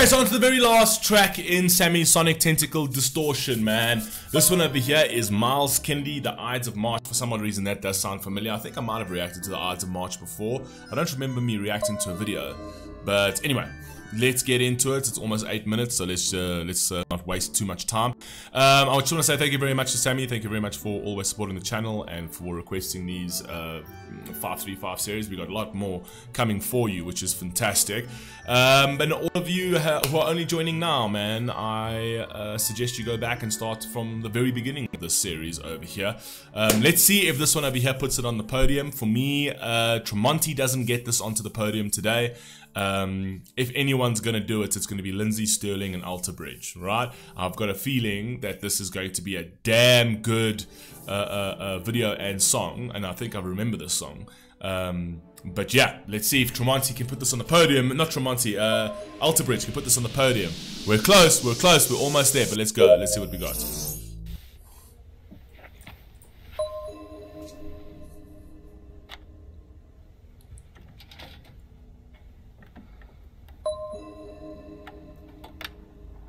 Okay, so on to the very last track in Sammy's Sonic Tentacle Distortion, man. This one over here is Myles Kennedy, the Ides of March. For some odd reason, that does sound familiar. I think I might have reacted to the Ides of March before. I don't remember me reacting to a video. But anyway, let's get into it. It's almost 8 minutes, so let's not waste too much time. I just want to say thank you very much to Sammy. Thank you very much for always supporting the channel and for requesting these 535 series. We got a lot more coming for you, which is fantastic. But all of you who are only joining now, man, I suggest you go back and start from the very beginning of this series over here. Let's see if this one over here puts it on the podium. For me, Tremonti doesn't get this onto the podium today. If anyone's gonna do it, it's gonna be Lindsay, Sterling, and Alter Bridge, right? I've got a feeling that this is going to be a damn good video and song, and I think I remember this song. But yeah, let's see if Tremonti can put this on the podium. Not Tremonti, Alter Bridge can put this on the podium. We're close, we're almost there, but let's go. Let's see what we got.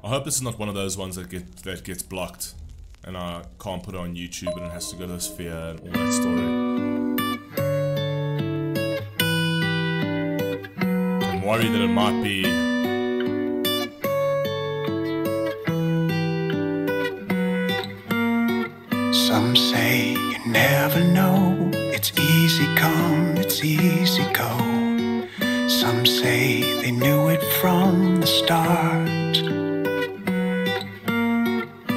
I hope this is not one of those ones that gets blocked and I can't put it on YouTube and it has to go to the Sphere and all that story. I'm worried that it might be. Some say you never know, it's easy come, it's easy go. Some say they knew it from the start.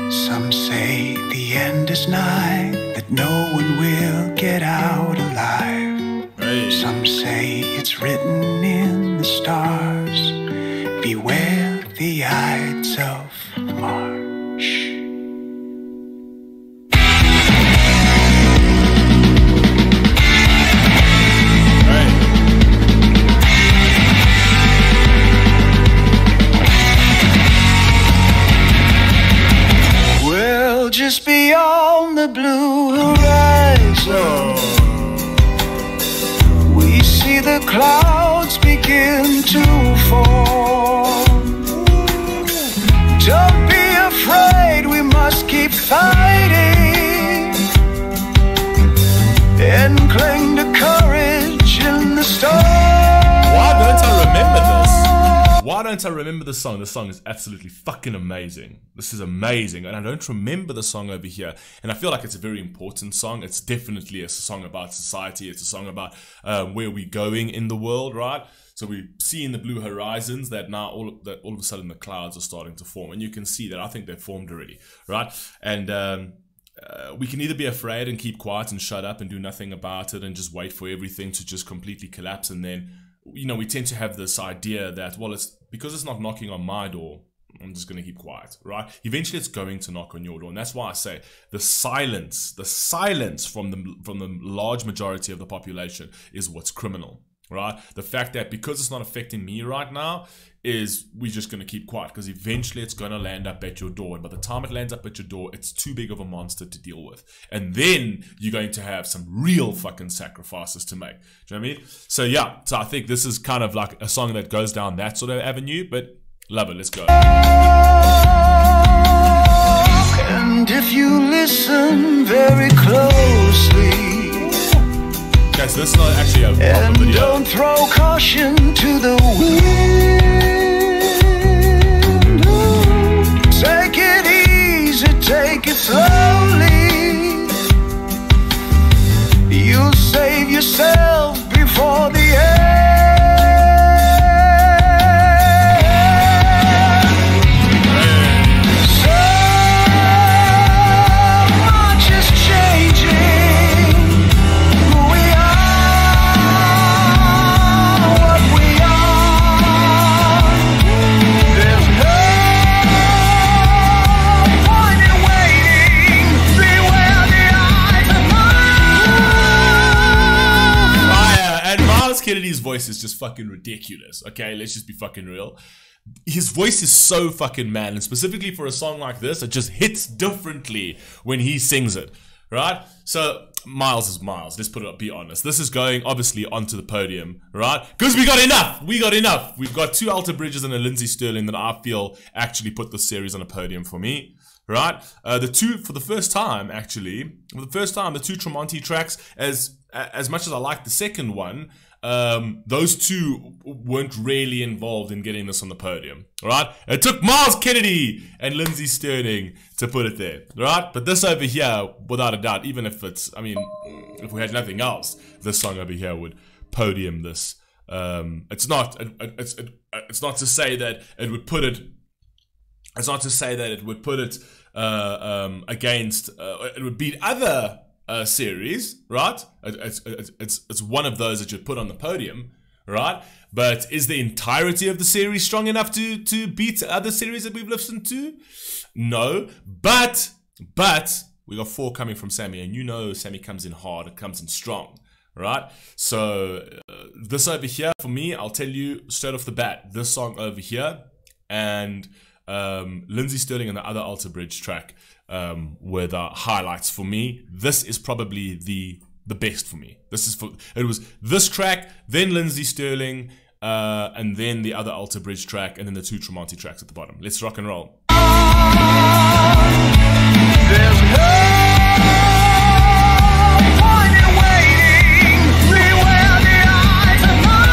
Some say the end is nigh, that no one will get out alive. Hey. Some say it's written in the stars, beware the Ides of March. Just beyond the blue horizon, we see the clouds begin to form. Don't be afraid, we must keep fighting and cling to courage in the storm. Why don't I remember this? Why don't I remember the song? The song is absolutely fucking amazing. This is amazing, and I don't remember the song over here. And I feel like it's a very important song. It's definitely a song about society. It's a song about where we're going in the world, right? So we see in the blue horizons that now all of a sudden the clouds are starting to form, and you can see that. I think they've formed already, right? And we can either be afraid and keep quiet and shut up and do nothing about it and just wait for everything to just completely collapse, and then, you know, we tend to have this idea that, well, it's because it's not knocking on my door, I'm just going to keep quiet, right? Eventually it's going to knock on your door, and that's why I say the silence from the large majority of the population is what's criminal, right? The fact that because it's not affecting me right now is we're just going to keep quiet, because eventually it's going to land up at your door, and by the time it lands up at your door, it's too big of a monster to deal with, and then you're going to have some real fucking sacrifices to make. Do you know what I mean? So yeah, so I think this is kind of like a song that goes down that sort of avenue, but love it. Let's go. And if you listen very closely, okay, so this is not actually a proper and video. Don't throw caution to the wind. Take it easy, take it slowly. You'll save yourself before the end. So much is changing. Who we are, what we are. There's no point in waiting. Beware the Ides of March. Fire. And Myles Kennedy's voice is just fucking ridiculous. Okay, let's just be fucking real. His voice is so fucking mad, and specifically for a song like this, it just hits differently when he sings it, right? So Myles is Myles. Let's be honest. This is going obviously onto the podium, right? Because we got enough. We got enough. We've got 2 Alter Bridges and a Lindsey Stirling that I feel actually put the series on a podium for me, right? For the first time, the 2 Tremonti tracks, as much as I like the second one, those 2 weren't really involved in getting this on the podium, right? It took Myles Kennedy and Lindsey Stirling to put it there, right? But this over here, without a doubt, even if it's, I mean, if we had nothing else, this song over here would podium this. It's not to say that it would put it. It's not to say that it would put it against. It would beat other series, right? It's one of those that you'd put on the podium, right? But is the entirety of the series strong enough to beat other series that we've listened to? No, but we got 4 coming from Sammy, and you know Sammy comes in hard, it comes in strong, right? So this over here for me, I'll tell you straight off the bat, this song over here and Lindsey Stirling and the other Alter Bridge track were the highlights for me. This is probably the best for me. It was this track, then Lindsey Stirling, and then the other Alter Bridge track, and then the 2 Tremonti tracks at the bottom. Let's rock and roll. There's no point in waiting. Beware the eyes of March.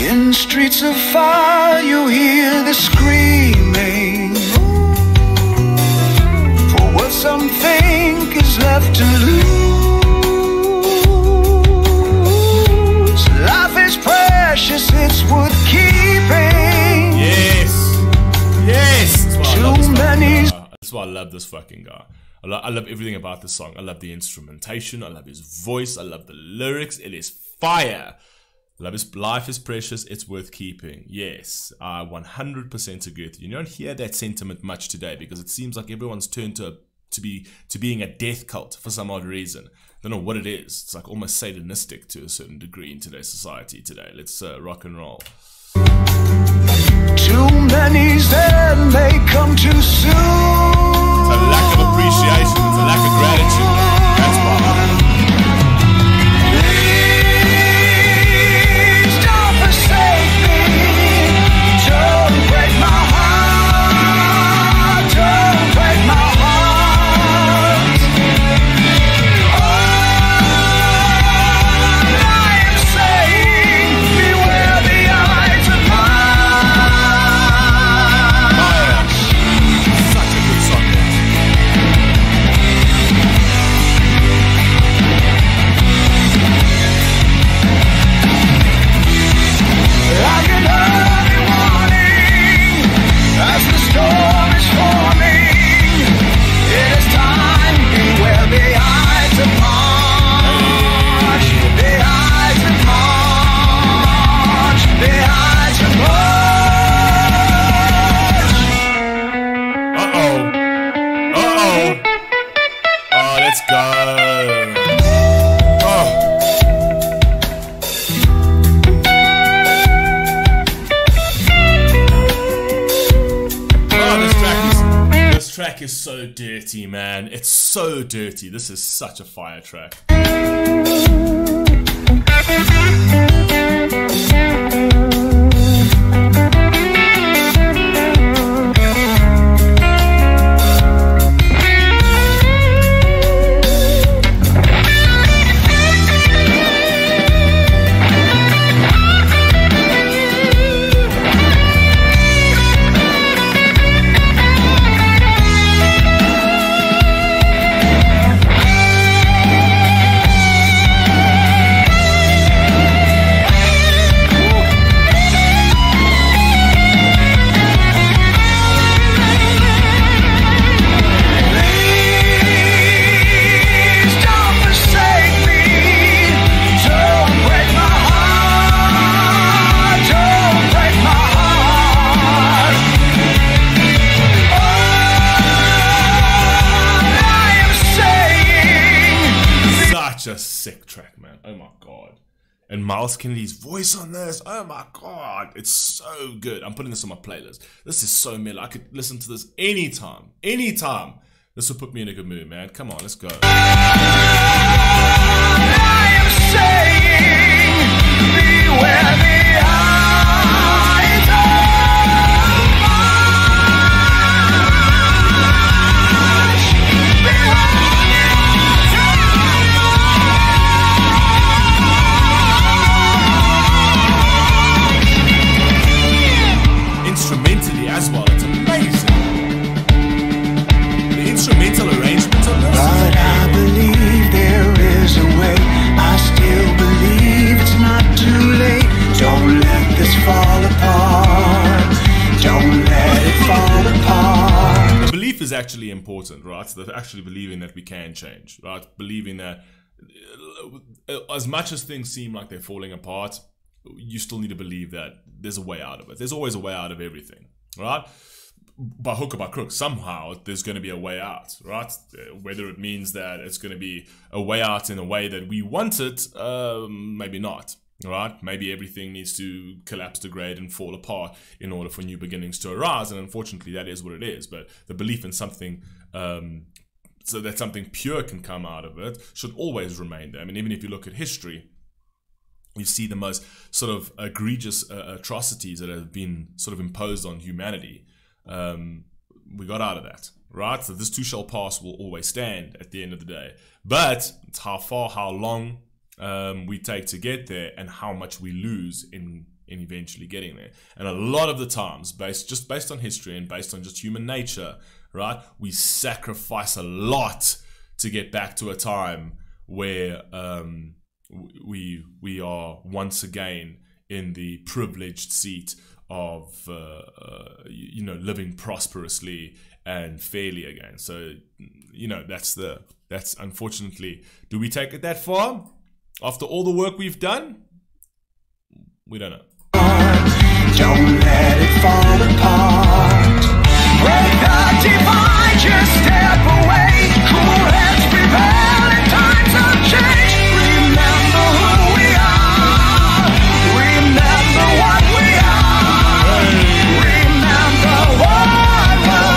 In streets of fire, you hear the screaming for what some think is left to lose. Life is precious, it's worth keeping. Yes. That's why I love this fucking guy. I love everything about this song. I love the instrumentation. I love his voice. I love the lyrics. It is fire. Love his life is precious. It's worth keeping. Yes, I 100% agree with you. You don't hear that sentiment much today because it seems like everyone's turned to being a death cult for some odd reason. Don't know what it is. It's like almost satanistic to a certain degree in today's society today. Let's rock and roll. Too many's that may come too soon. It's a lack of appreciation. It's a lack of gratitude. That's why. Please don't forsake me. Don't break my heart. Don't break my heart. All I am saying, beware the eyes of March. Such a good song. I can early warning as the storm is forming. It is time, beware the eyes of March. The eyes of March. The eyes of March. Oh, let's go. Oh. This track is so dirty, man. It's so dirty. This is such a fire track. And Myles Kennedy's voice on this, oh my god, it's so good. I'm putting this on my playlist. This is so mellow. I could listen to this anytime. Anytime. This will put me in a good mood, man. Come on, let's go. I am saying, beware the eyes of instrumentally as well, it's amazing. The instrumental arrangements on this. But I believe there is a way. I still believe it's not too late. Don't let this fall apart. Don't let it fall apart. The belief is actually important, right? So they're actually believing that we can change, right? Believing that as much as things seem like they're falling apart, you still need to believe that there's a way out of it. There's always a way out of everything, right? By hook or by crook, somehow there's going to be a way out, right? Whether it means that it's going to be a way out in a way that we want it, maybe not, right? Maybe everything needs to collapse, degrade, and fall apart in order for new beginnings to arise, and unfortunately that is what it is. But the belief in something, so that something pure can come out of it, should always remain there. I mean, even if you look at history, you see the most sort of egregious atrocities that have been sort of imposed on humanity. We got out of that, right? So this too shall pass will always stand at the end of the day. But it's how far, how long we take to get there, and how much we lose in eventually getting there. And a lot of the times, based on history and based on just human nature, right, we sacrifice a lot to get back to a time where we are once again in the privileged seat of living prosperously and fairly again. So that's unfortunately, do we take it that far after all the work we've done? We don't know. Don't let it fall apart. Break the divide, just step away. Cool heads prevail in times of change. Remember who we are. Remember what we are. Remember what will matter.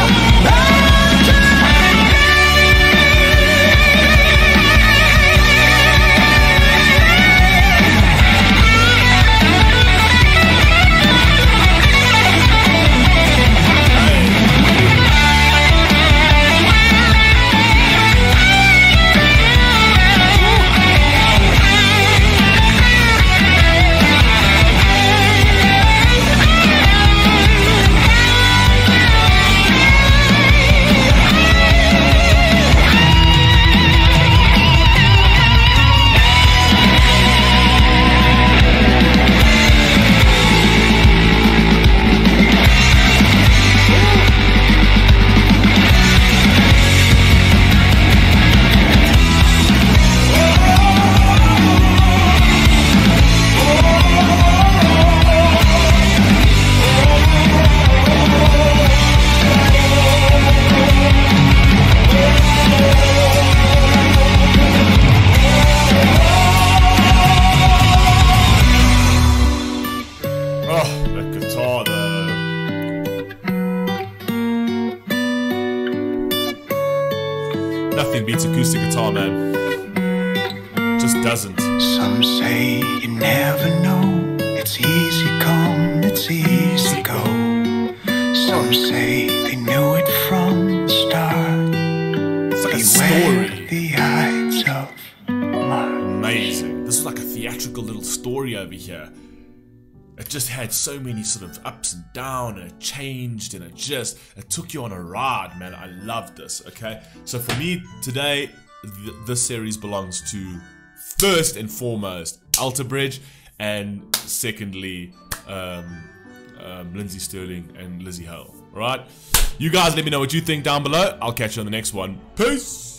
Nothing beats acoustic guitar, man. Just doesn't. Some say you never know. It's easy come, it's easy go. Some say they knew it from the start. It's like a Beware story. the Ides of March. Amazing. This is like a theatrical little story over here. It just had so many sort of ups and downs, and it changed, and it took you on a ride, man. I love this, okay? So for me today, this series belongs to, first and foremost, Alter Bridge, and secondly, Lindsey Sterling and Lizzie Hale, right? You guys let me know what you think down below. I'll catch you on the next one. Peace!